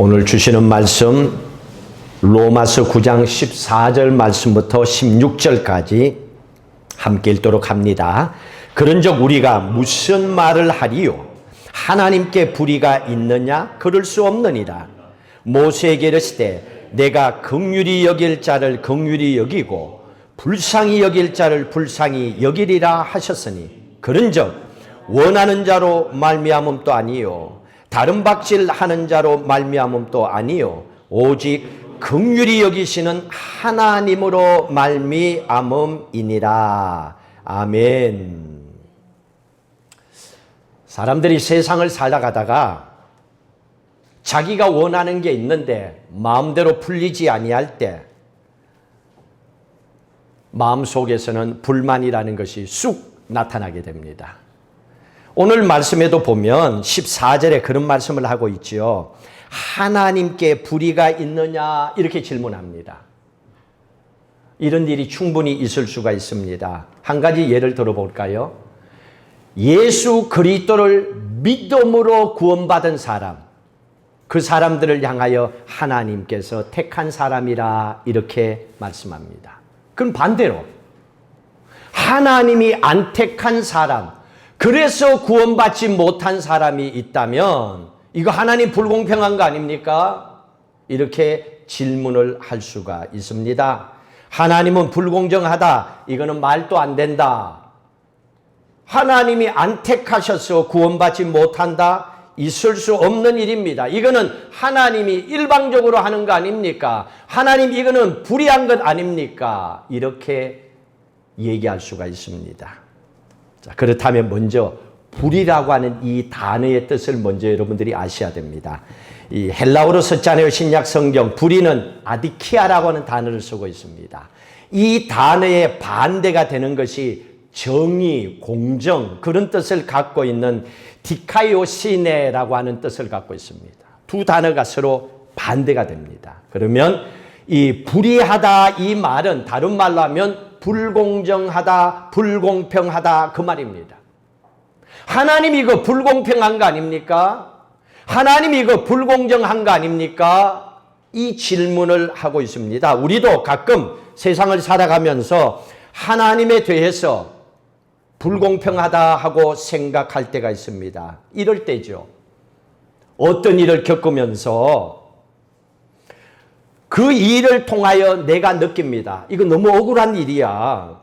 오늘 주시는 말씀 로마서 9장 14절 말씀부터 16절까지 함께 읽도록 합니다. 그런즉 우리가 무슨 말을 하리요? 하나님께 불의가 있느냐? 그럴 수 없느니라. 모세에게 이르시되 내가 긍휼히 여길 자를 긍휼히 여기고 불쌍히 여길 자를 불쌍히 여기리라 하셨으니 그런즉 원하는 자로 말미암음도 아니요 다른 박질하는 자로 말미암음도 아니요 오직 긍휼히 여기시는 하나님으로 말미암음이니라. 아멘. 사람들이 세상을 살아가다가 자기가 원하는 게 있는데 마음대로 풀리지 아니할 때 마음속에서는 불만이라는 것이 쑥 나타나게 됩니다. 오늘 말씀에도 보면 14절에 그런 말씀을 하고 있죠. 하나님께 불의가 있느냐 이렇게 질문합니다. 이런 일이 충분히 있을 수가 있습니다. 한 가지 예를 들어볼까요? 예수 그리스도를 믿음으로 구원받은 사람, 그 사람들을 향하여 하나님께서 택한 사람이라 이렇게 말씀합니다. 그럼 반대로 하나님이 안 택한 사람, 그래서 구원받지 못한 사람이 있다면 이거 하나님 불공평한 거 아닙니까? 이렇게 질문을 할 수가 있습니다. 하나님은 불공정하다. 이거는 말도 안 된다. 하나님이 안 택하셔서 구원받지 못한다. 있을 수 없는 일입니다. 이거는 하나님이 일방적으로 하는 거 아닙니까? 하나님 이거는 불의한 것 아닙니까? 이렇게 얘기할 수가 있습니다. 자, 그렇다면 먼저 불의라고 하는 이 단어의 뜻을 먼저 여러분들이 아셔야 됩니다. 이 헬라어로 썼잖아요. 신약 성경. 불의는 아디키아라고 하는 단어를 쓰고 있습니다. 이 단어의 반대가 되는 것이 정의, 공정 그런 뜻을 갖고 있는 디카이오시네라고 하는 뜻을 갖고 있습니다. 두 단어가 서로 반대가 됩니다. 그러면 이 불의하다 이 말은 다른 말로 하면 불공정하다, 불공평하다 그 말입니다. 하나님 이거 불공평한 거 아닙니까? 하나님 이거 불공정한 거 아닙니까? 이 질문을 하고 있습니다. 우리도 가끔 세상을 살아가면서 하나님에 대해서 불공평하다 하고 생각할 때가 있습니다. 이럴 때죠. 어떤 일을 겪으면서 그 일을 통하여 내가 느낍니다. 이거 너무 억울한 일이야.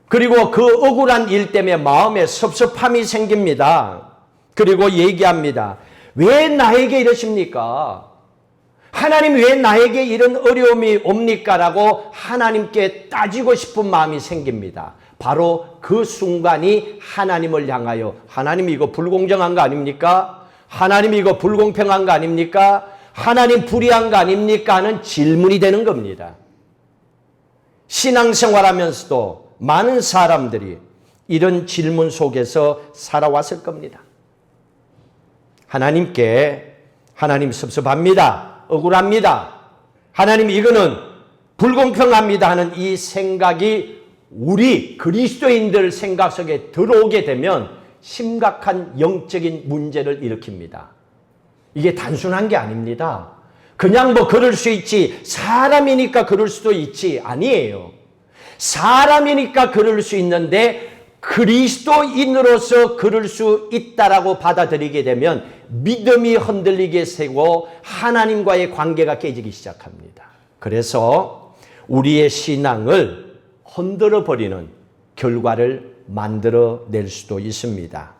그리고 그 억울한 일 때문에 마음에 섭섭함이 생깁니다. 그리고 얘기합니다. 왜 나에게 이러십니까? 하나님 왜 나에게 이런 어려움이 옵니까? 라고 하나님께 따지고 싶은 마음이 생깁니다. 바로 그 순간이 하나님을 향하여 하나님 이거 불공정한 거 아닙니까? 하나님 이거 불공평한 거 아닙니까? 하나님 불의한 거 아닙니까? 하는 질문이 되는 겁니다. 신앙생활하면서도 많은 사람들이 이런 질문 속에서 살아왔을 겁니다. 하나님께 하나님 섭섭합니다. 억울합니다. 하나님 이거는 불공평합니다 하는 이 생각이 우리 그리스도인들 생각 속에 들어오게 되면 심각한 영적인 문제를 일으킵니다. 이게 단순한 게 아닙니다. 그냥 뭐 그럴 수 있지, 사람이니까 그럴 수도 있지, 아니에요. 사람이니까 그럴 수 있는데 그리스도인으로서 그럴 수 있다라고 받아들이게 되면 믿음이 흔들리게 되고 하나님과의 관계가 깨지기 시작합니다. 그래서 우리의 신앙을 흔들어버리는 결과를 만들어낼 수도 있습니다.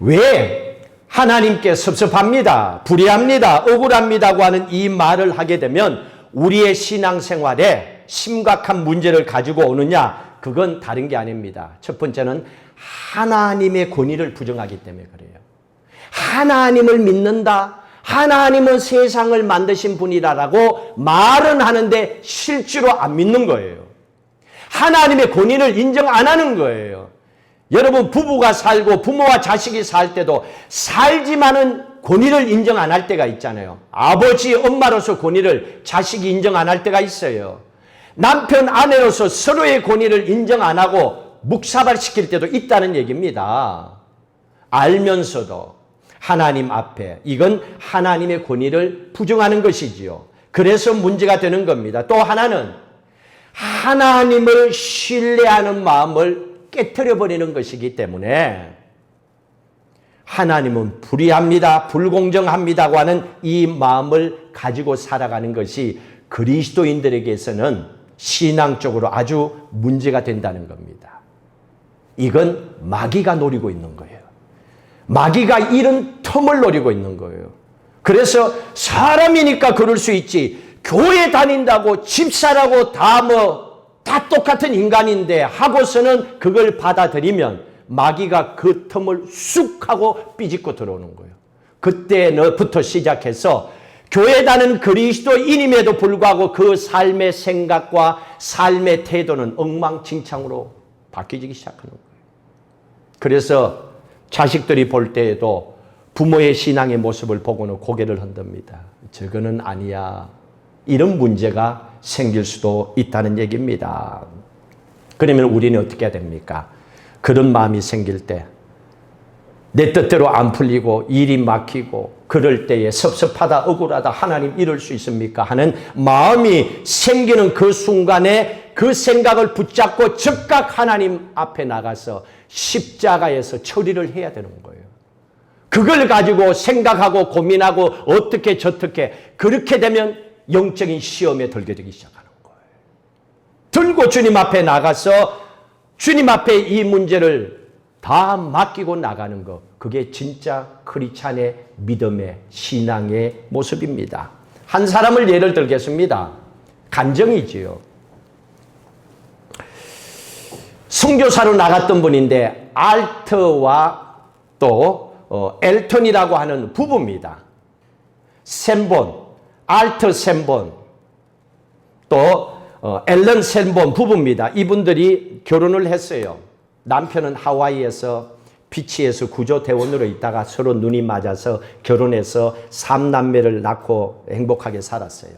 왜 하나님께 섭섭합니다, 불의합니다, 억울합니다고 하는 이 말을 하게 되면 우리의 신앙생활에 심각한 문제를 가지고 오느냐? 그건 다른 게 아닙니다. 첫 번째는 하나님의 권위를 부정하기 때문에 그래요. 하나님을 믿는다, 하나님은 세상을 만드신 분이라고 말은 하는데 실제로 안 믿는 거예요. 하나님의 권위를 인정 안 하는 거예요. 여러분 부부가 살고 부모와 자식이 살 때도 살지만은 권위를 인정 안 할 때가 있잖아요. 아버지, 엄마로서 권위를 자식이 인정 안 할 때가 있어요. 남편, 아내로서 서로의 권위를 인정 안 하고 묵사발시킬 때도 있다는 얘기입니다. 알면서도 하나님 앞에. 이건 하나님의 권위를 부정하는 것이지요. 그래서 문제가 되는 겁니다. 또 하나는 하나님을 신뢰하는 마음을 깨트려 버리는 것이기 때문에 하나님은 불의합니다, 불공정합니다고 하는 이 마음을 가지고 살아가는 것이 그리스도인들에게서는 신앙적으로 아주 문제가 된다는 겁니다. 이건 마귀가 노리고 있는 거예요. 마귀가 이런 틈을 노리고 있는 거예요. 그래서 사람이니까 그럴 수 있지, 교회 다닌다고 집사라고 다 똑같은 인간인데 하고서는 그걸 받아들이면 마귀가 그 틈을 쑥 하고 삐집고 들어오는 거예요. 그때부터 시작해서 교회 다니는 그리스도인임에도 불구하고 그 삶의 생각과 삶의 태도는 엉망진창으로 바뀌기 시작하는 거예요. 그래서 자식들이 볼 때에도 부모의 신앙의 모습을 보고는 고개를 흔듭니다. 저거는 아니야. 이런 문제가 생길 수도 있다는 얘기입니다. 그러면 우리는 어떻게 해야 됩니까? 그런 마음이 생길 때, 내 뜻대로 안 풀리고 일이 막히고 그럴 때에 섭섭하다, 억울하다, 하나님 이럴 수 있습니까? 하는 마음이 생기는 그 순간에 그 생각을 붙잡고 즉각 하나님 앞에 나가서 십자가에서 처리를 해야 되는 거예요. 그걸 가지고 생각하고 고민하고 어떻게 저떻게, 그렇게 되면 영적인 시험에 들게 되기 시작하는 거예요. 들고 주님 앞에 나가서 주님 앞에 이 문제를 다 맡기고 나가는 것, 그게 진짜 크리스찬의 믿음의 신앙의 모습입니다. 한 사람을 예를 들겠습니다. 간정이지요. 선교사로 나갔던 분인데 알트와 또 엘턴이라고 하는 부부입니다. 샘본, 알트 샘본, 또 앨런 샘본 부부입니다. 이분들이 결혼을 했어요. 남편은 하와이에서 비치에서 구조대원으로 있다가 서로 눈이 맞아서 결혼해서 3남매를 낳고 행복하게 살았어요.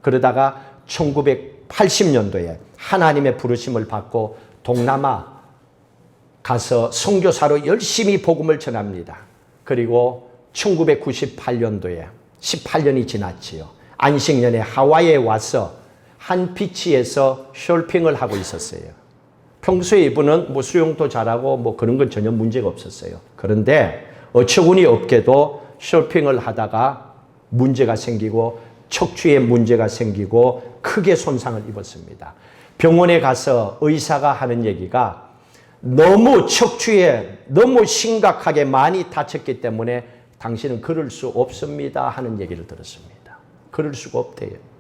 그러다가 1980년도에 하나님의 부르심을 받고 동남아 가서 선교사로 열심히 복음을 전합니다. 그리고 1998년도에 18년이 지났지요. 안식년에 하와이에 와서 한 비치에서 쇼핑을 하고 있었어요. 평소에 이분은 뭐 수영도 잘하고 뭐 그런 건 전혀 문제가 없었어요. 그런데 어처구니 없게도 쇼핑을 하다가 문제가 생기고 척추에 문제가 생기고 크게 손상을 입었습니다. 병원에 가서 의사가 하는 얘기가 너무 척추에 너무 심각하게 많이 다쳤기 때문에 당신은 그럴 수 없습니다 하는 얘기를 들었습니다. 그럴 수가 없대요.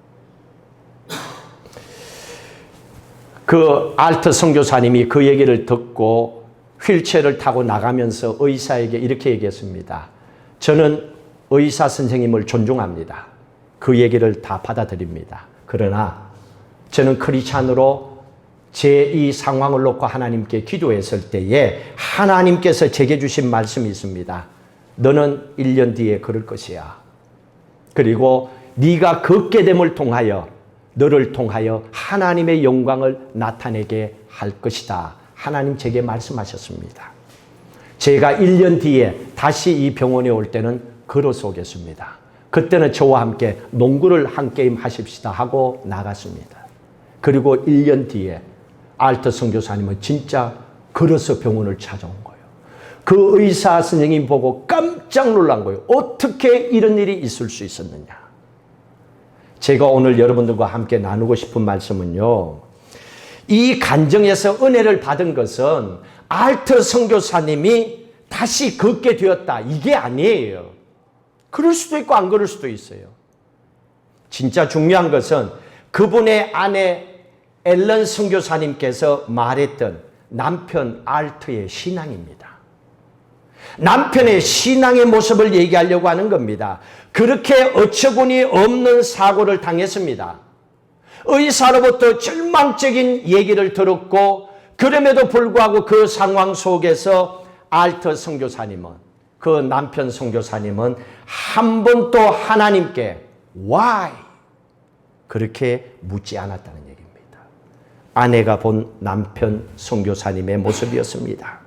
그 알트 선교사님이 그 얘기를 듣고 휠체어를 타고 나가면서 의사에게 이렇게 얘기했습니다. 저는 의사 선생님을 존중합니다. 그 얘기를 다 받아들입니다. 그러나 저는 크리스찬으로 제 이 상황을 놓고 하나님께 기도했을 때에 하나님께서 제게 주신 말씀이 있습니다. 너는 1년 뒤에 그럴 것이야. 그리고 네가 걷게 됨을 통하여 너를 통하여 하나님의 영광을 나타내게 할 것이다. 하나님 제게 말씀하셨습니다. 제가 1년 뒤에 다시 이 병원에 올 때는 걸어서 오겠습니다. 그때는 저와 함께 농구를 한 게임 하십시다 하고 나갔습니다. 그리고 1년 뒤에 알트 선교사님은 진짜 걸어서 병원을 찾아온 거예요. 그 의사 선생님 보고 깜짝 놀란 거예요. 어떻게 이런 일이 있을 수 있었느냐. 제가 오늘 여러분들과 함께 나누고 싶은 말씀은요. 이 간정에서 은혜를 받은 것은 알트 선교사님이 다시 걷게 되었다. 이게 아니에요. 그럴 수도 있고 안 그럴 수도 있어요. 진짜 중요한 것은 그분의 아내 앨런 선교사님께서 말했던 남편 알트의 신앙입니다. 남편의 신앙의 모습을 얘기하려고 하는 겁니다. 그렇게 어처구니 없는 사고를 당했습니다. 의사로부터 절망적인 얘기를 들었고 그럼에도 불구하고 그 상황 속에서 알트 선교사님은 그 남편 선교사님은 한 번도 하나님께 why 그렇게 묻지 않았다는 얘기입니다. 아내가 본 남편 선교사님의 모습이었습니다.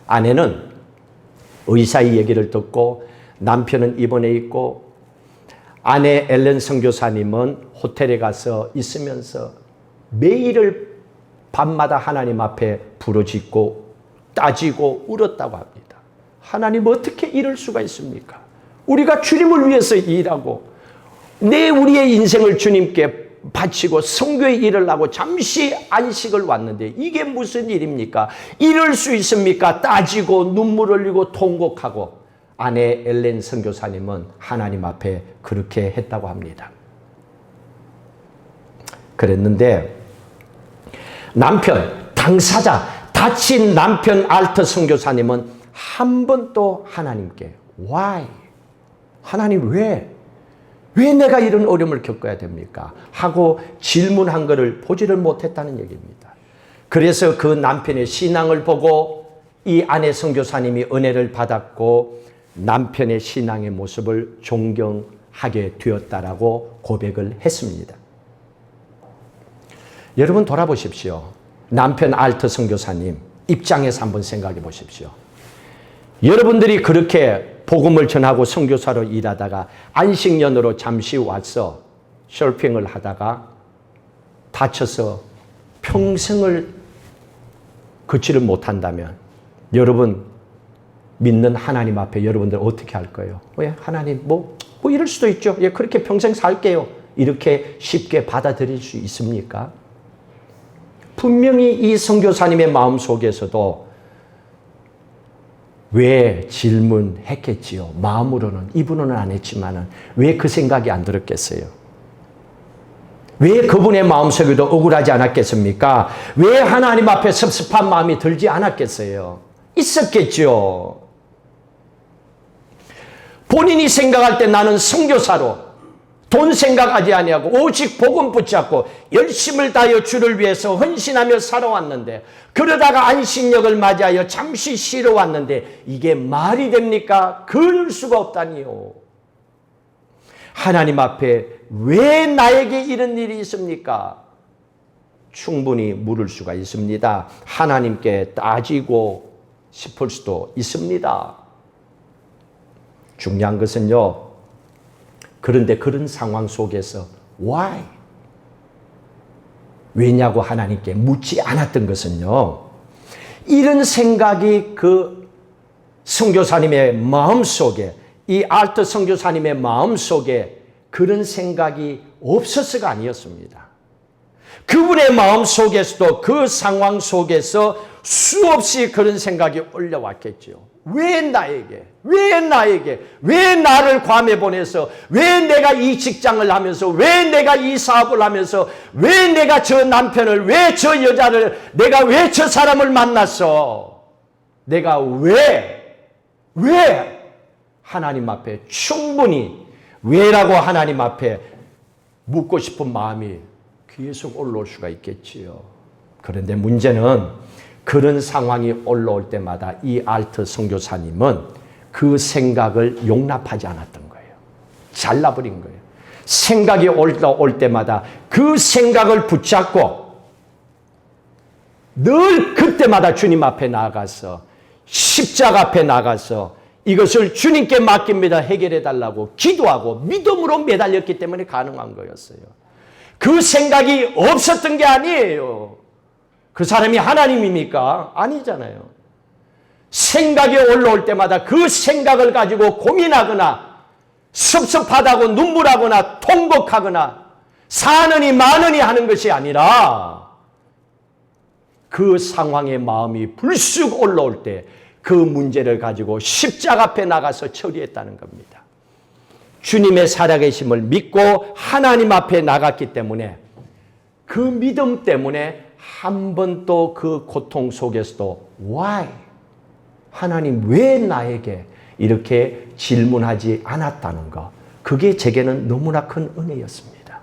아내는 의사의 얘기를 듣고 남편은 입원해 있고 아내 엘렌 선교사님은 호텔에 가서 있으면서 매일을 밤마다 하나님 앞에 부르짖고 따지고 울었다고 합니다. 하나님 어떻게 이럴 수가 있습니까? 우리가 주님을 위해서 일하고 우리의 인생을 주님께 바치고 선교의 일을 하고 잠시 안식을 왔는데 이게 무슨 일입니까? 이럴 수 있습니까? 따지고 눈물 흘리고 통곡하고 아내 엘렌 선교사님은 하나님 앞에 그렇게 했다고 합니다. 그랬는데 남편, 당사자, 다친 남편 알터 선교사님은 한 번도 하나님께 Why? 하나님 왜 내가 이런 어려움을 겪어야 됩니까? 하고 질문한 것을 보지를 못했다는 얘기입니다. 그래서 그 남편의 신앙을 보고 이 아내 선교사님이 은혜를 받았고 남편의 신앙의 모습을 존경하게 되었다라고 고백을 했습니다. 여러분 돌아보십시오. 남편 알터 선교사님 입장에서 한번 생각해 보십시오. 여러분들이 그렇게 복음을 전하고 선교사로 일하다가 안식년으로 잠시 와서 쇼핑을 하다가 다쳐서 평생을 걷지를 못한다면 여러분 믿는 하나님 앞에 여러분들 어떻게 할 거예요? 왜? 하나님 뭐 이럴 수도 있죠. 예, 그렇게 평생 살게요. 이렇게 쉽게 받아들일 수 있습니까? 분명히 이 선교사님의 마음속에서도 왜 질문했겠지요. 마음으로는 입으로는 안 했지만은 왜 그 생각이 안 들었겠어요? 왜 그분의 마음속에도 억울하지 않았겠습니까? 왜 하나님 앞에 섭섭한 마음이 들지 않았겠어요? 있었겠죠. 본인이 생각할 때 나는 선교사로 돈 생각하지 아니하고 오직 복음 붙잡고 열심을 다하여 주를 위해서 헌신하며 살아왔는데 그러다가 안식년을 맞이하여 잠시 쉬러 왔는데 이게 말이 됩니까? 그럴 수가 없다니요. 하나님 앞에 왜 나에게 이런 일이 있습니까? 충분히 물을 수가 있습니다. 하나님께 따지고 싶을 수도 있습니다. 중요한 것은요. 그런데 그런 상황 속에서 why? 왜냐고 하나님께 묻지 않았던 것은요. 이런 생각이 그 선교사님의 마음속에 이 알터 선교사님의 마음속에 그런 생각이 없었어가 아니었습니다. 그분의 마음속에서도 그 상황 속에서 수없이 그런 생각이 올라왔겠죠. 왜 나에게? 왜 나를 괌에 보내서 왜 내가 이 직장을 하면서 왜 내가 이 사업을 하면서 왜 내가 저 남편을 왜 저 여자를 내가 왜 저 사람을 만났어? 내가 왜 하나님 앞에 충분히 왜라고 하나님 앞에 묻고 싶은 마음이 계속 올라올 수가 있겠지요. 그런데 문제는 그런 상황이 올라올 때마다 이 알터 선교사님은 그 생각을 용납하지 않았던 거예요. 잘라버린 거예요. 생각이 올라올 때마다 그 생각을 붙잡고 늘 그때마다 주님 앞에 나가서 십자가 앞에 나가서 이것을 주님께 맡깁니다. 해결해 달라고 기도하고 믿음으로 매달렸기 때문에 가능한 거였어요. 그 생각이 없었던 게 아니에요. 그 사람이 하나님입니까? 아니잖아요. 생각이 올라올 때마다 그 생각을 가지고 고민하거나 섭섭하다고 눈물하거나 통곡하거나 사느니 마느니 하는 것이 아니라 그 상황의 마음이 불쑥 올라올 때 그 문제를 가지고 십자가 앞에 나가서 처리했다는 겁니다. 주님의 살아계심을 믿고 하나님 앞에 나갔기 때문에 그 믿음 때문에 한 번도 그 고통 속에서도 why? 하나님 왜 나에게 이렇게 질문하지 않았다는 것. 그게 제게는 너무나 큰 은혜였습니다.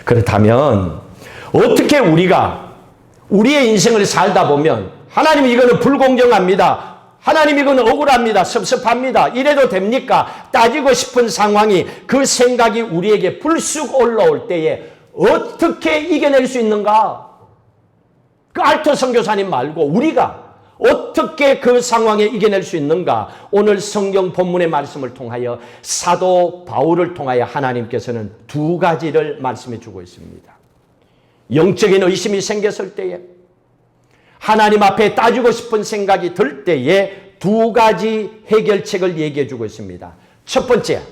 그렇다면 어떻게 우리가 우리의 인생을 살다 보면 하나님 이거는 불공정합니다. 하나님 이거는 억울합니다. 섭섭합니다. 이래도 됩니까? 따지고 싶은 상황이 그 생각이 우리에게 불쑥 올라올 때에 어떻게 이겨낼 수 있는가? 그 알터 선교사님 말고 우리가 어떻게 그 상황에 이겨낼 수 있는가? 오늘 성경 본문의 말씀을 통하여 사도 바울을 통하여 하나님께서는 두 가지를 말씀해 주고 있습니다. 영적인 의심이 생겼을 때에, 하나님 앞에 따지고 싶은 생각이 들 때에 두 가지 해결책을 얘기해 주고 있습니다. 첫 번째,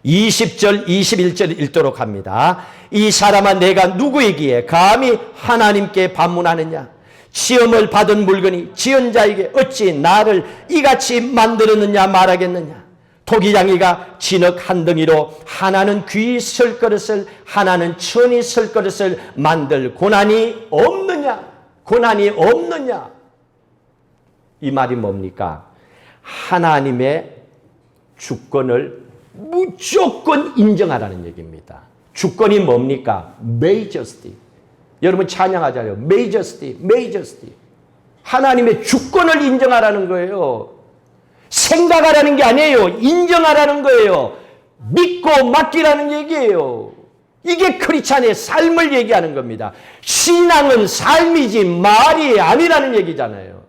20절 21절 읽도록 합니다. 이 사람아, 내가 누구이기에 감히 하나님께 반문하느냐? 시험을 받은 물건이 지은 자에게 어찌 나를 이같이 만들었느냐 말하겠느냐? 토기장이가 진흙 한 덩이로 하나는 귀 쓸 그릇을, 하나는 천이 쓸 그릇을 만들 고난이 없느냐? 고난이 없느냐? 이 말이 뭡니까? 하나님의 주권을 무조건 인정하라는 얘기입니다. 주권이 뭡니까? majesty. 여러분 찬양하잖아요. majesty, majesty. 하나님의 주권을 인정하라는 거예요. 생각하라는 게 아니에요. 인정하라는 거예요. 믿고 맡기라는 얘기예요. 이게 크리스찬의 삶을 얘기하는 겁니다. 신앙은 삶이지 말이 아니라는 얘기잖아요.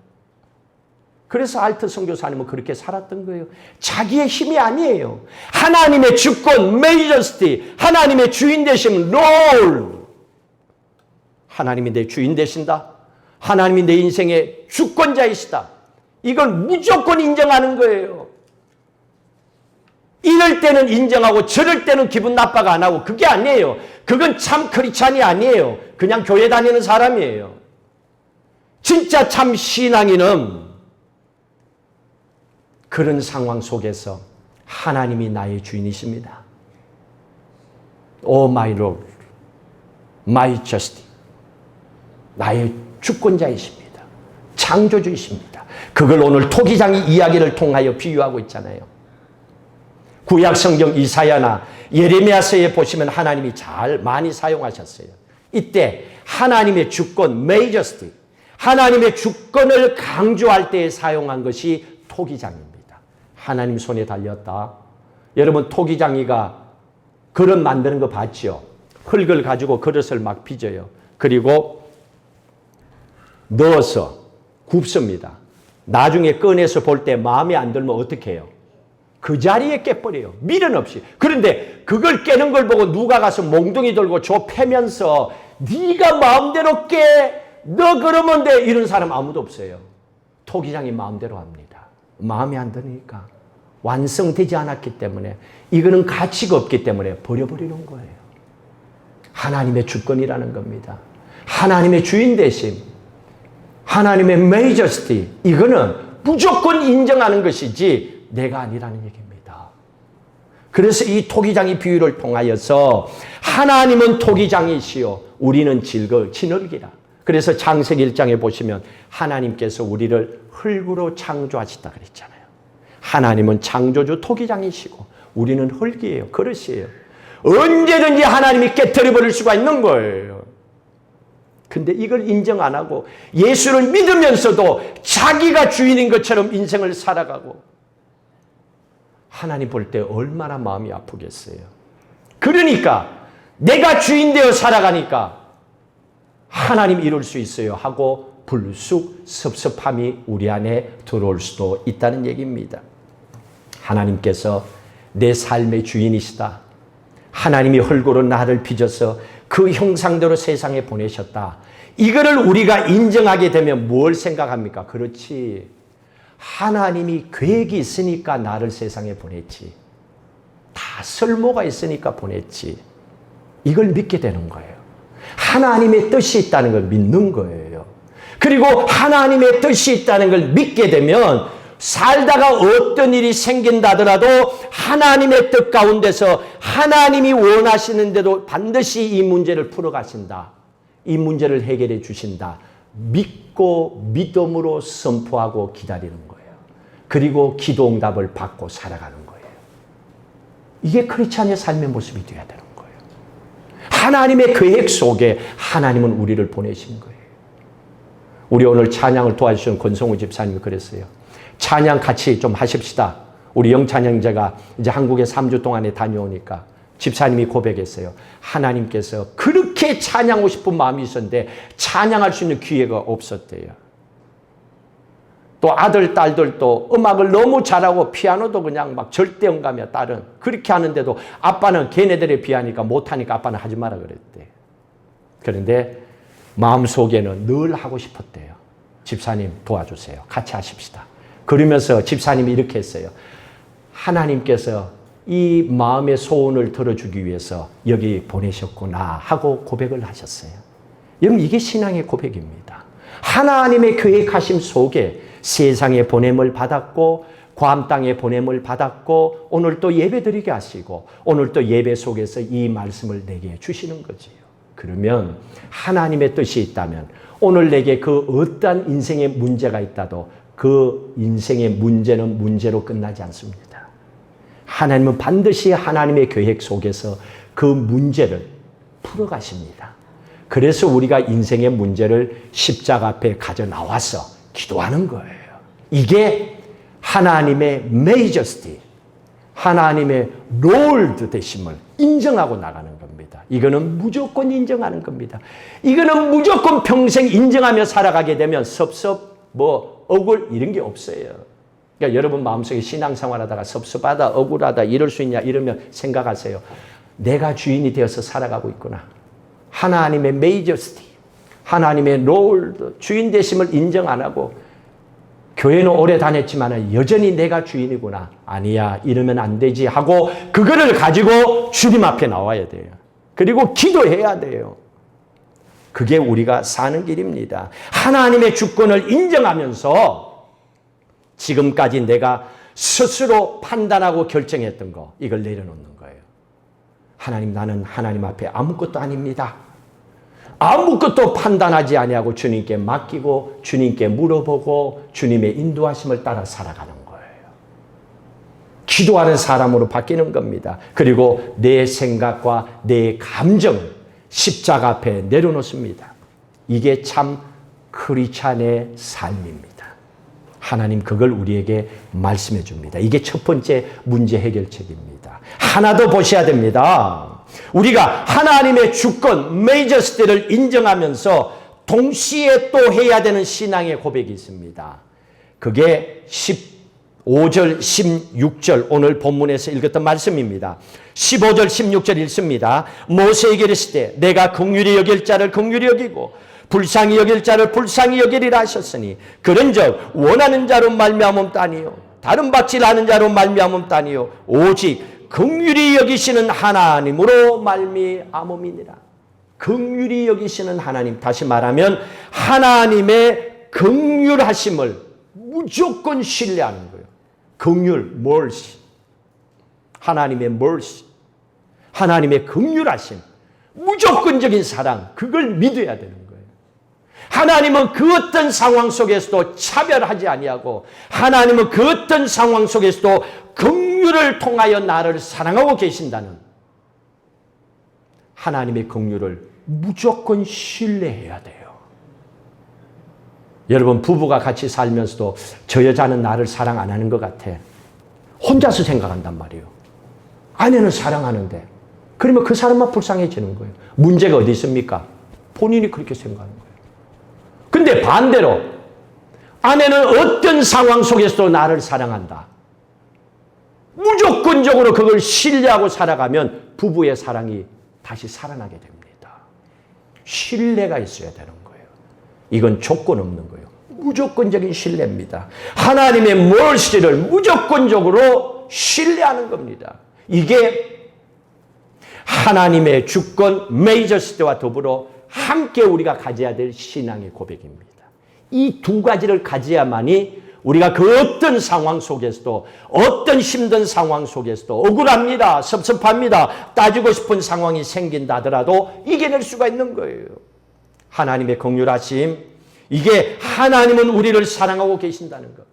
그래서 알트 선교사님은 그렇게 살았던 거예요. 자기의 힘이 아니에요. 하나님의 주권, majesty, 하나님의 주인 되심, 롤. 하나님이 내 주인 되신다. 하나님이 내 인생의 주권자이시다. 이걸 무조건 인정하는 거예요. 이럴 때는 인정하고 저럴 때는 기분 나빠가 안 하고, 그게 아니에요. 그건 참 크리스찬이 아니에요. 그냥 교회 다니는 사람이에요. 진짜 참 신앙인은 그런 상황 속에서 하나님이 나의 주인이십니다. Oh my Lord, my justice. 나의 주권자이십니다. 창조주이십니다. 그걸 오늘 토기장이 이야기를 통하여 비유하고 있잖아요. 구약 성경 이사야나 예레미야서에 보시면 하나님이 잘 많이 사용하셨어요. 이때 하나님의 주권, majesty, 하나님의 주권을 강조할 때에 사용한 것이 토기장입니다. 하나님 손에 달렸다. 여러분 토기장이가 그릇 만드는 거 봤죠? 흙을 가지고 그릇을 막 빚어요. 그리고 넣어서 굽습니다. 나중에 꺼내서 볼 때 마음에 안 들면 어떻게 해요? 그 자리에 깨버려요. 미련 없이. 그런데 그걸 깨는 걸 보고 누가 가서 몽둥이 들고 저 패면서 네가 마음대로 깨, 너 그러면 돼, 이런 사람 아무도 없어요. 토기장이 마음대로 합니다. 마음에 안 드니까. 완성되지 않았기 때문에, 이거는 가치가 없기 때문에 버려버리는 거예요. 하나님의 주권이라는 겁니다. 하나님의 주인 되심, 하나님의 majesty, 이거는 무조건 인정하는 것이지 내가 아니라는 얘기입니다. 그래서 이 토기장이 비유를 통하여서 하나님은 토기장이시요 우리는 진흙이라. 그래서 창세기 1장에 보시면 하나님께서 우리를 흙으로 창조하셨다 그랬잖아요. 하나님은 창조주 토기장이시고 우리는 흙이에요. 그릇이에요. 언제든지 하나님이 깨트려 버릴 수가 있는 거예요. 근데 이걸 인정 안 하고 예수를 믿으면서도 자기가 주인인 것처럼 인생을 살아가고, 하나님 볼 때 얼마나 마음이 아프겠어요. 그러니까 내가 주인 되어 살아가니까 하나님 이룰 수 있어요 하고 불쑥 섭섭함이 우리 안에 들어올 수도 있다는 얘기입니다. 하나님께서 내 삶의 주인이시다. 하나님이 흙으로 나를 빚어서 그 형상대로 세상에 보내셨다. 이거를 우리가 인정하게 되면 뭘 생각합니까? 그렇지. 하나님이 계획이 있으니까 나를 세상에 보냈지. 다 설모가 있으니까 보냈지. 이걸 믿게 되는 거예요. 하나님의 뜻이 있다는 걸 믿는 거예요. 그리고 하나님의 뜻이 있다는 걸 믿게 되면 살다가 어떤 일이 생긴다더라도 하나님의 뜻 가운데서 하나님이 원하시는 대로 반드시 이 문제를 풀어가신다. 이 문제를 해결해 주신다. 믿고 믿음으로 선포하고 기다리는 거예요. 그리고 기도응답을 받고 살아가는 거예요. 이게 크리스찬의 삶의 모습이 되어야 되는 거예요. 하나님의 계획 속에 하나님은 우리를 보내신 거예요. 우리 오늘 찬양을 도와주신 권성우 집사님이 그랬어요. 찬양 같이 좀 하십시다. 우리 영찬양제가 이제 한국에 3주 동안에 다녀오니까 집사님이 고백했어요. 하나님께서 그렇게 찬양하고 싶은 마음이 있었는데 찬양할 수 있는 기회가 없었대요. 또 아들, 딸들도 음악을 너무 잘하고 피아노도 그냥 막 절대음감이야, 딸은. 그렇게 하는데도 아빠는 걔네들에 비하니까 못하니까 아빠는 하지 마라 그랬대. 그런데 마음속에는 늘 하고 싶었대요. 집사님 도와주세요. 같이 하십시다. 그러면서 집사님이 이렇게 했어요. 하나님께서 이 마음의 소원을 들어주기 위해서 여기 보내셨구나 하고 고백을 하셨어요. 여러분, 이게 신앙의 고백입니다. 하나님의 계획하심 속에 세상에 보냄을 받았고 괌 땅에 보냄을 받았고 오늘 또 예배드리게 하시고 오늘 또 예배 속에서 이 말씀을 내게 주시는 거지요. 그러면 하나님의 뜻이 있다면 오늘 내게 그 어떠한 인생의 문제가 있다도 그 인생의 문제는 문제로 끝나지 않습니다. 하나님은 반드시 하나님의 계획 속에서 그 문제를 풀어가십니다. 그래서 우리가 인생의 문제를 십자가 앞에 가져 나와서 기도하는 거예요. 이게 하나님의 메이저스티, 하나님의 롤드 되심을 인정하고 나가는 겁니다. 이거는 무조건 인정하는 겁니다. 이거는 무조건 평생 인정하며 살아가게 되면 억울 이런 게 없어요. 그러니까 여러분 마음속에 신앙생활하다가 섭섭하다, 억울하다, 이럴 수 있냐 이러면 생각하세요. 내가 주인이 되어서 살아가고 있구나. 하나님의 메이저스티, 하나님의 롤드, 주인 되심을 인정 안 하고 교회는 오래 다녔지만 여전히 내가 주인이구나. 아니야, 이러면 안 되지 하고 그거를 가지고 주님 앞에 나와야 돼요. 그리고 기도해야 돼요. 그게 우리가 사는 길입니다. 하나님의 주권을 인정하면서 지금까지 내가 스스로 판단하고 결정했던 거, 이걸 내려놓는 거예요. 하나님, 나는 하나님 앞에 아무것도 아닙니다. 아무것도 판단하지 아니하고 주님께 맡기고 주님께 물어보고 주님의 인도하심을 따라 살아가는 거예요. 기도하는 사람으로 바뀌는 겁니다. 그리고 내 생각과 내 감정을 십자가 앞에 내려놓습니다. 이게 참 크리스찬의 삶입니다. 하나님 그걸 우리에게 말씀해 줍니다. 이게 첫 번째 문제 해결책입니다. 하나 더 보셔야 됩니다. 우리가 하나님의 주권, 메이저스티를 인정하면서 동시에 또 해야 되는 신앙의 고백이 있습니다. 그게 15절, 16절 오늘 본문에서 읽었던 말씀입니다. 15절, 16절 읽습니다. 모세에게 이르시되 내가 긍휼히 여길 자를 긍휼히 여기고 불쌍히 여길 자를 불쌍히 여기리라 하셨으니 그런즉 원하는 자로 말미암음도 아니요 다른 받질 않은 자로 말미암음도 아니요 오직 긍휼히 여기시는 하나님으로 말미암음이니라. 긍휼히 여기시는 하나님, 다시 말하면 하나님의 긍휼하심을 무조건 신뢰하는 거예요. 긍휼, mercy. 하나님의 mercy. 하나님의 긍휼하심, 무조건적인 사랑, 그걸 믿어야 되는 거예요. 하나님은 그 어떤 상황 속에서도 차별하지 아니하고 하나님은 그 어떤 상황 속에서도 긍휼을 통하여 나를 사랑하고 계신다는 하나님의 긍휼을 무조건 신뢰해야 돼요. 여러분 부부가 같이 살면서도 저 여자는 나를 사랑 안 하는 것 같아. 혼자서 생각한단 말이에요. 아내는 사랑하는데 그러면 그 사람만 불쌍해지는 거예요. 문제가 어디 있습니까? 본인이 그렇게 생각하는 거예요. 근데 반대로 아내는 어떤 상황 속에서도 나를 사랑한다. 무조건적으로 그걸 신뢰하고 살아가면 부부의 사랑이 다시 살아나게 됩니다. 신뢰가 있어야 되는 거예요. 이건 조건 없는 거예요. 무조건적인 신뢰입니다. 하나님의 mercy를 무조건적으로 신뢰하는 겁니다. 이게 하나님의 주권 메이저시티와 더불어 함께 우리가 가져야 될 신앙의 고백입니다. 이 두 가지를 가져야만이 우리가 그 어떤 상황 속에서도 어떤 힘든 상황 속에서도 억울합니다. 섭섭합니다. 따지고 싶은 상황이 생긴다 하더라도 이겨낼 수가 있는 거예요. 하나님의 긍휼하심, 이게 하나님은 우리를 사랑하고 계신다는 것.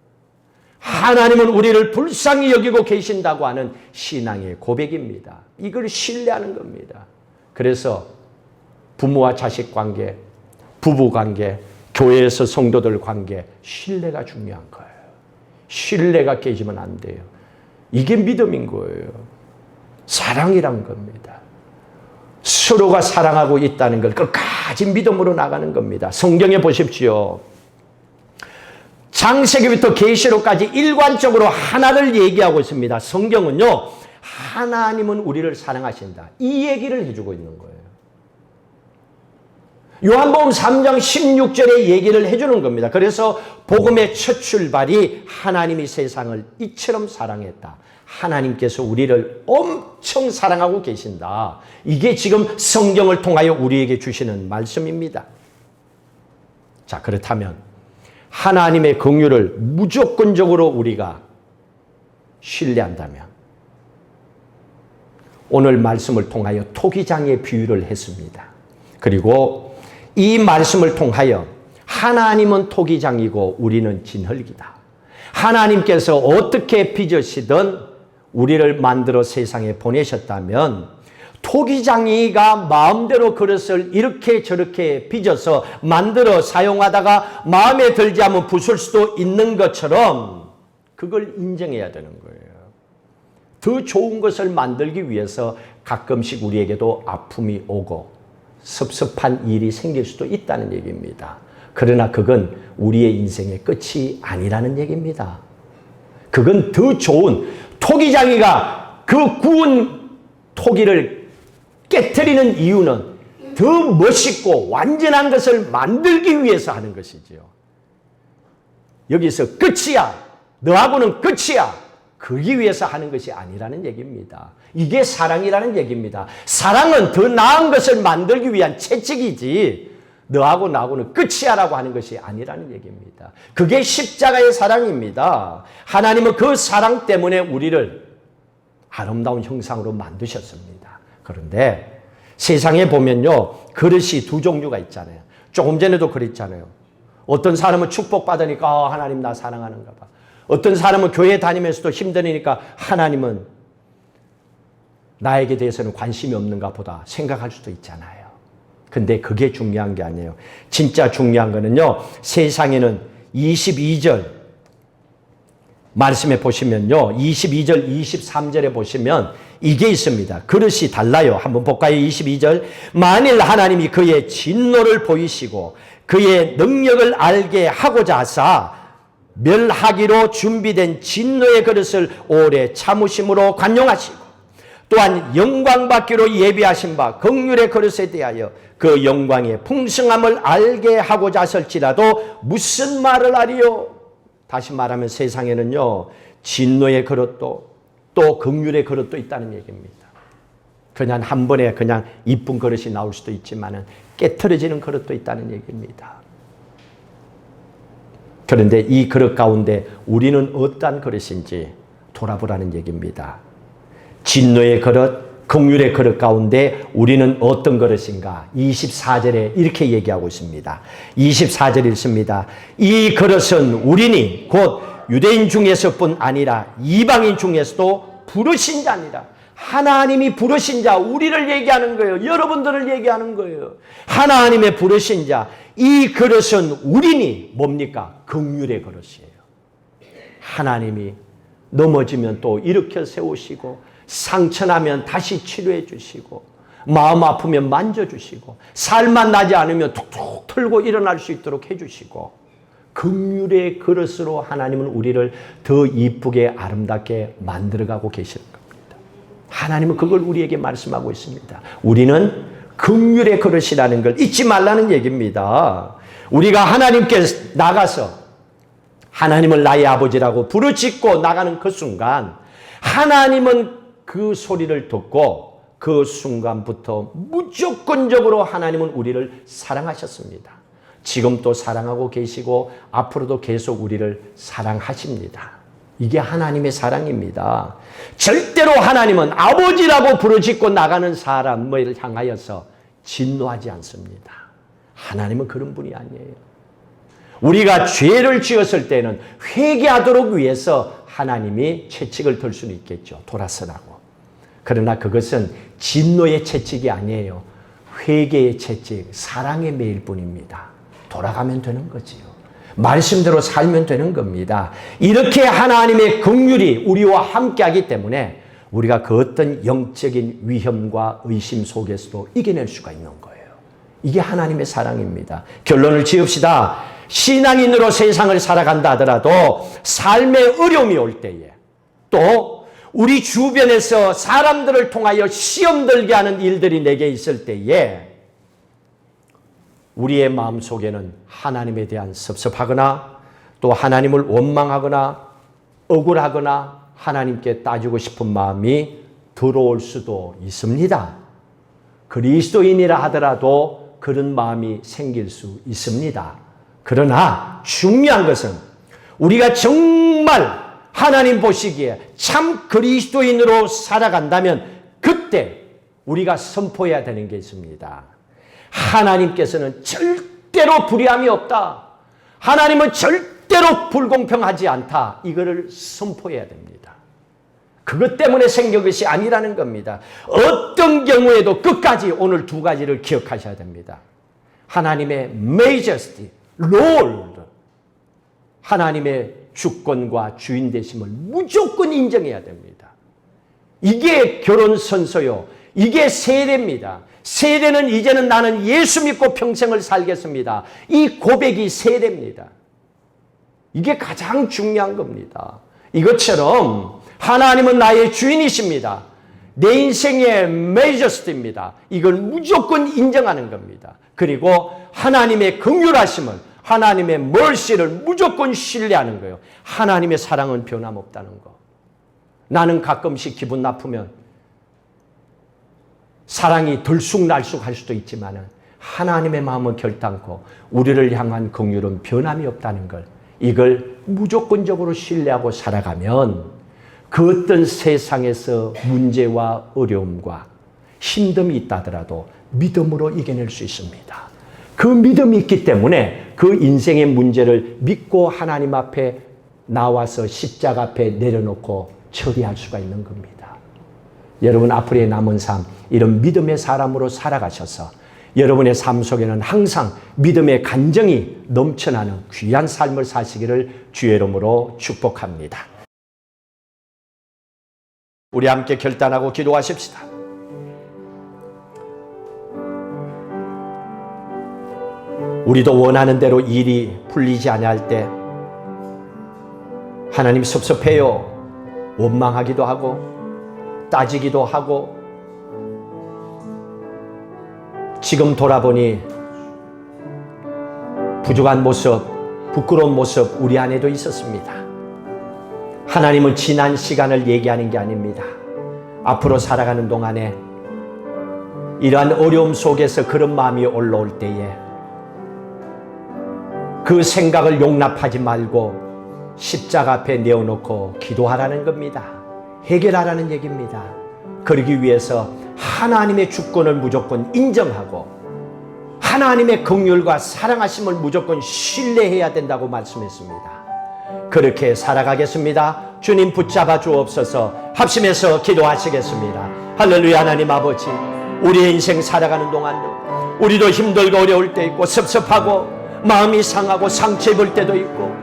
하나님은 우리를 불쌍히 여기고 계신다고 하는 신앙의 고백입니다. 이걸 신뢰하는 겁니다. 그래서 부모와 자식 관계, 부부 관계, 교회에서 성도들 관계, 신뢰가 중요한 거예요. 신뢰가 깨지면 안 돼요. 이게 믿음인 거예요. 사랑이란 겁니다. 서로가 사랑하고 있다는 걸 끝까지 믿음으로 나가는 겁니다. 성경에 보십시오. 창세기부터 계시록까지 일관적으로 하나를 얘기하고 있습니다. 성경은요, 하나님은 우리를 사랑하신다, 이 얘기를 해주고 있는 거예요. 요한복음 3장 16절에 얘기를 해주는 겁니다. 그래서 복음의 첫 출발이 하나님이 세상을 이처럼 사랑했다, 하나님께서 우리를 엄청 사랑하고 계신다, 이게 지금 성경을 통하여 우리에게 주시는 말씀입니다. 자, 그렇다면 하나님의 긍휼을 무조건적으로 우리가 신뢰한다면, 오늘 말씀을 통하여 토기장의 비유를 했습니다. 그리고 이 말씀을 통하여 하나님은 토기장이고 우리는 진흙이다, 하나님께서 어떻게 빚으시든 우리를 만들어 세상에 보내셨다면 토기장이가 마음대로 그릇을 이렇게 저렇게 빚어서 만들어 사용하다가 마음에 들지 않으면 부술 수도 있는 것처럼 그걸 인정해야 되는 거예요. 더 좋은 것을 만들기 위해서 가끔씩 우리에게도 아픔이 오고 섭섭한 일이 생길 수도 있다는 얘기입니다. 그러나 그건 우리의 인생의 끝이 아니라는 얘기입니다. 그건 더 좋은, 토기장이가 그 구운 토기를 깨트리는 이유는 더 멋있고 완전한 것을 만들기 위해서 하는 것이지요. 여기서 끝이야, 너하고는 끝이야, 그러기 위해서 하는 것이 아니라는 얘기입니다. 이게 사랑이라는 얘기입니다. 사랑은 더 나은 것을 만들기 위한 채찍이지 너하고 나하고는 끝이야라고 하는 것이 아니라는 얘기입니다. 그게 십자가의 사랑입니다. 하나님은 그 사랑 때문에 우리를 아름다운 형상으로 만드셨습니다. 그런데 세상에 보면요, 그릇이 두 종류가 있잖아요. 조금 전에도 그랬잖아요. 어떤 사람은 축복받으니까 하나님 나 사랑하는가 봐. 어떤 사람은 교회 다니면서도 힘드니까 하나님은 나에게 대해서는 관심이 없는가 보다 생각할 수도 있잖아요. 근데 그게 중요한 게 아니에요. 진짜 중요한 거는요, 세상에는 22절 말씀에 보시면요, 22절 23절에 보시면 이게 있습니다. 그릇이 달라요. 한번 볼까요? 22절, 만일 하나님이 그의 진노를 보이시고 그의 능력을 알게 하고자 하사 멸하기로 준비된 진노의 그릇을 오래 참으심으로 관용하시고 또한 영광받기로 예비하신 바 긍휼의 그릇에 대하여 그 영광의 풍성함을 알게 하고자 하실지라도 무슨 말을 하리요? 다시 말하면 세상에는요, 진노의 그릇도 또 긍휼의 그릇도 있다는 얘기입니다. 그냥 한 번에 그냥 이쁜 그릇이 나올 수도 있지만은 깨트려지는 그릇도 있다는 얘기입니다. 그런데 이 그릇 가운데 우리는 어떠한 그릇인지 돌아보라는 얘기입니다. 진노의 그릇, 긍휼의 그릇 가운데 우리는 어떤 그릇인가? 24절에 이렇게 얘기하고 있습니다. 24절 읽습니다. 이 그릇은 우리니 곧 유대인 중에서뿐 아니라 이방인 중에서도 부르신 자니라. 하나님이 부르신 자, 우리를 얘기하는 거예요. 여러분들을 얘기하는 거예요. 하나님의 부르신 자, 이 그릇은 우리니 뭡니까? 긍휼의 그릇이에요. 하나님이 넘어지면 또 일으켜 세우시고 상처나면 다시 치료해 주시고 마음 아프면 만져주시고 살만 나지 않으면 툭툭 털고 일어날 수 있도록 해주시고 긍휼의 그릇으로 하나님은 우리를 더 이쁘게 아름답게 만들어가고 계시는 겁니다. 하나님은 그걸 우리에게 말씀하고 있습니다. 우리는 긍휼의 그릇이라는 걸 잊지 말라는 얘기입니다. 우리가 하나님께 나가서 하나님을 나의 아버지라고 부르짖고 나가는 그 순간 하나님은 그 소리를 듣고 그 순간부터 무조건적으로 하나님은 우리를 사랑하셨습니다. 지금도 사랑하고 계시고 앞으로도 계속 우리를 사랑하십니다. 이게 하나님의 사랑입니다. 절대로 하나님은 아버지라고 부르짖고 나가는 사람을 향하여서 진노하지 않습니다. 하나님은 그런 분이 아니에요. 우리가 죄를 지었을 때는 회개하도록 위해서 하나님이 채찍을 들 수는 있겠죠. 돌아서라고. 그러나 그것은 진노의 채찍이 아니에요. 회개의 채찍, 사랑의 매일 뿐입니다. 돌아가면 되는 거지요. 말씀대로 살면 되는 겁니다. 이렇게 하나님의 긍휼이 우리와 함께하기 때문에 우리가 그 어떤 영적인 위험과 의심 속에서도 이겨낼 수가 있는 거예요. 이게 하나님의 사랑입니다. 결론을 지읍시다. 신앙인으로 세상을 살아간다 하더라도 삶의 어려움이 올 때에, 또 우리 주변에서 사람들을 통하여 시험 들게 하는 일들이 내게 있을 때에 우리의 마음속에는 하나님에 대한 섭섭하거나 또 하나님을 원망하거나 억울하거나 하나님께 따지고 싶은 마음이 들어올 수도 있습니다. 그리스도인이라 하더라도 그런 마음이 생길 수 있습니다. 그러나 중요한 것은 우리가 정말 하나님 보시기에 참 그리스도인으로 살아간다면 그때 우리가 선포해야 되는 게 있습니다. 하나님께서는 절대로 불의함이 없다. 하나님은 절대로 불공평하지 않다. 이거를 선포해야 됩니다. 그것 때문에 생긴 것이 아니라는 겁니다. 어떤 경우에도 끝까지 오늘 두 가지를 기억하셔야 됩니다. 하나님의 majesty, Lord, 하나님의 주권과 주인 되심을 무조건 인정해야 됩니다. 이게 결혼 선서요. 이게 세례입니다. 세례는 이제는 나는 예수 믿고 평생을 살겠습니다. 이 고백이 세례입니다. 이게 가장 중요한 겁니다. 이것처럼 하나님은 나의 주인이십니다. 내 인생의 메이저스트입니다. 이걸 무조건 인정하는 겁니다. 그리고 하나님의 긍휼하심을, 하나님의 멀시를 무조건 신뢰하는 거예요. 하나님의 사랑은 변함없다는 거. 나는 가끔씩 기분 나쁘면 사랑이 들쑥날쑥 할 수도 있지만 하나님의 마음은 결단코 우리를 향한 긍휼은 변함이 없다는 걸, 이걸 무조건적으로 신뢰하고 살아가면 그 어떤 세상에서 문제와 어려움과 힘듦이 있다 하더라도 믿음으로 이겨낼 수 있습니다. 그 믿음이 있기 때문에 그 인생의 문제를 믿고 하나님 앞에 나와서 십자가 앞에 내려놓고 처리할 수가 있는 겁니다. 여러분 앞으로의 남은 삶, 이런 믿음의 사람으로 살아가셔서 여러분의 삶 속에는 항상 믿음의 간정이 넘쳐나는 귀한 삶을 사시기를 주의 이름으로 축복합니다. 우리 함께 결단하고 기도하십시다. 우리도 원하는 대로 일이 풀리지 아니할 때 하나님 섭섭해요. 원망하기도 하고 따지기도 하고, 지금 돌아보니 부족한 모습, 부끄러운 모습 우리 안에도 있었습니다. 하나님은 지난 시간을 얘기하는 게 아닙니다. 앞으로 살아가는 동안에 이러한 어려움 속에서 그런 마음이 올라올 때에 그 생각을 용납하지 말고 십자가 앞에 내어놓고 기도하라는 겁니다. 해결하라는 얘기입니다. 그러기 위해서 하나님의 주권을 무조건 인정하고 하나님의 긍휼과 사랑하심을 무조건 신뢰해야 된다고 말씀했습니다. 그렇게 살아가겠습니다. 주님 붙잡아 주옵소서. 합심해서 기도하시겠습니다. 할렐루야. 하나님 아버지, 우리의 인생 살아가는 동안요, 우리도 힘들고 어려울 때 있고 섭섭하고 마음이 상하고 상처 입을 때도 있고,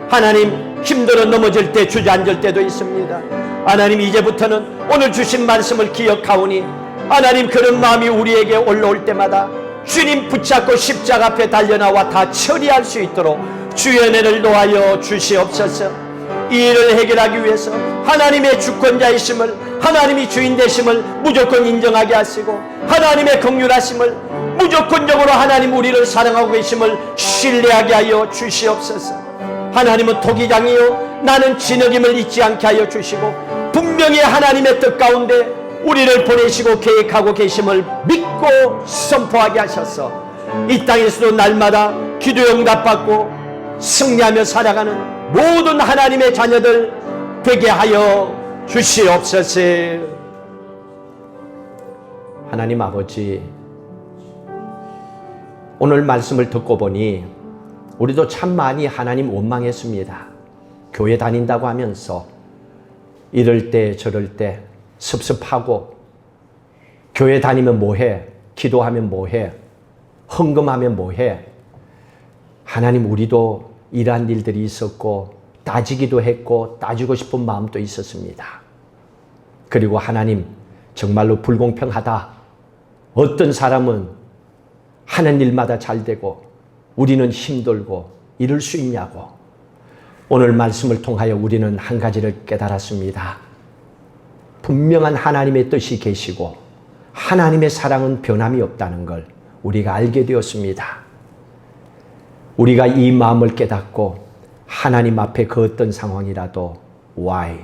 하나님 힘들어 넘어질 때 주저앉을 때도 있습니다. 하나님 이제부터는 오늘 주신 말씀을 기억하오니 하나님 그런 마음이 우리에게 올라올 때마다 주님 붙잡고 십자가 앞에 달려나와 다 처리할 수 있도록 주의 은혜를 놓아여 주시옵소서. 이 일을 해결하기 위해서 하나님의 주권자이심을, 하나님이 주인 되심을 무조건 인정하게 하시고 하나님의 긍휼하심을 무조건적으로 하나님 우리를 사랑하고 계심을 신뢰하게 하여 주시옵소서. 하나님은 토기장이요 나는 진흙임을 잊지 않게 하여 주시고 분명히 하나님의 뜻 가운데 우리를 보내시고 계획하고 계심을 믿고 선포하게 하셔서 이 땅에서도 날마다 기도 응답받고 승리하며 살아가는 모든 하나님의 자녀들 되게 하여 주시옵소서. 하나님 아버지, 오늘 말씀을 듣고 보니 우리도 참 많이 하나님 원망했습니다. 교회 다닌다고 하면서 이럴 때 저럴 때 섭섭하고, 교회 다니면 뭐해? 기도하면 뭐해? 헌금하면 뭐해? 하나님 우리도 이러한 일들이 있었고 따지기도 했고 따지고 싶은 마음도 있었습니다. 그리고 하나님 정말로 불공평하다. 어떤 사람은 하는 일마다 잘 되고 우리는 힘들고 이룰 수 있냐고. 오늘 말씀을 통하여 우리는 한 가지를 깨달았습니다. 분명한 하나님의 뜻이 계시고 하나님의 사랑은 변함이 없다는 걸 우리가 알게 되었습니다. 우리가 이 마음을 깨닫고 하나님 앞에 그 어떤 상황이라도 why?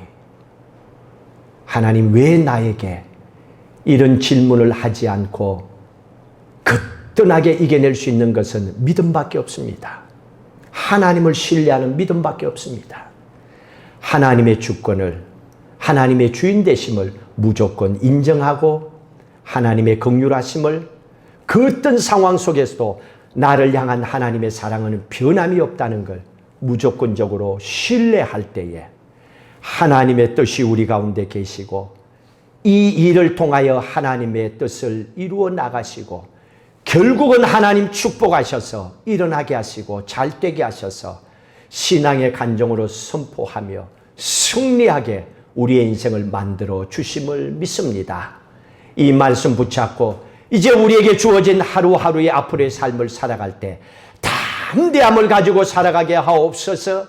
하나님 왜 나에게 이런 질문을 하지 않고 거뜬하게 이겨낼 수 있는 것은 믿음밖에 없습니다. 하나님을 신뢰하는 믿음밖에 없습니다. 하나님의 주권을, 하나님의 주인 되심을 무조건 인정하고 하나님의 긍휼하심을 그 어떤 상황 속에서도 나를 향한 하나님의 사랑은 변함이 없다는 걸 무조건적으로 신뢰할 때에 하나님의 뜻이 우리 가운데 계시고 이 일을 통하여 하나님의 뜻을 이루어 나가시고 결국은 하나님 축복하셔서 일어나게 하시고 잘되게 하셔서 신앙의 간정으로 선포하며 승리하게 우리의 인생을 만들어 주심을 믿습니다. 이 말씀 붙잡고 이제 우리에게 주어진 하루하루의 앞으로의 삶을 살아갈 때 담대함을 가지고 살아가게 하옵소서.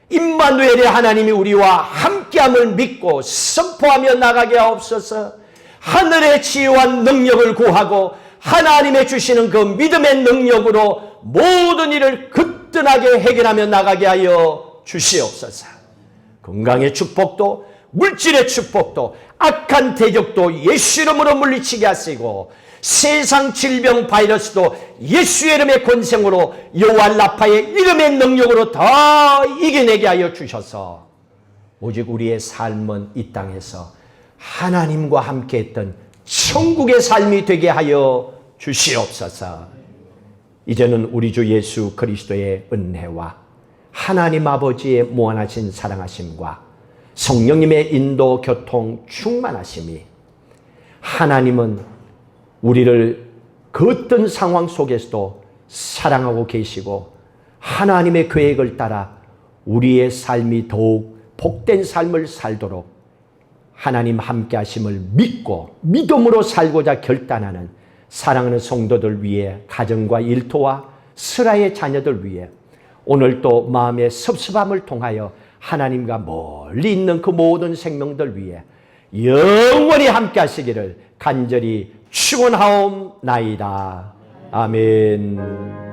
임마누엘의 하나님이 우리와 함께함을 믿고 선포하며 나가게 하옵소서. 하늘의 지혜와 능력을 구하고 하나님의 주시는 그 믿음의 능력으로 모든 일을 거뜬하게 해결하며 나가게 하여 주시옵소서. 건강의 축복도 물질의 축복도 악한 대적도 예수 이름으로 물리치게 하시고 세상 질병 바이러스도 예수 이름의 권세로 여호와 라파의 이름의 능력으로 다 이겨내게 하여 주셔서 오직 우리의 삶은 이 땅에서 하나님과 함께 했던 천국의 삶이 되게 하여 주시옵소서. 이제는 우리 주 예수 그리스도의 은혜와 하나님 아버지의 무한하신 사랑하심과 성령님의 인도 교통 충만하심이 하나님은 우리를 그 어떤 상황 속에서도 사랑하고 계시고 하나님의 계획을 따라 우리의 삶이 더욱 복된 삶을 살도록 하나님 함께 하심을 믿고 믿음으로 살고자 결단하는 사랑하는 성도들 위해 가정과 일터와 스라의 자녀들 위해 오늘 또 마음의 섭섭함을 통하여 하나님과 멀리 있는 그 모든 생명들 위해 영원히 함께 하시기를 간절히 축원하옵나이다. 아멘.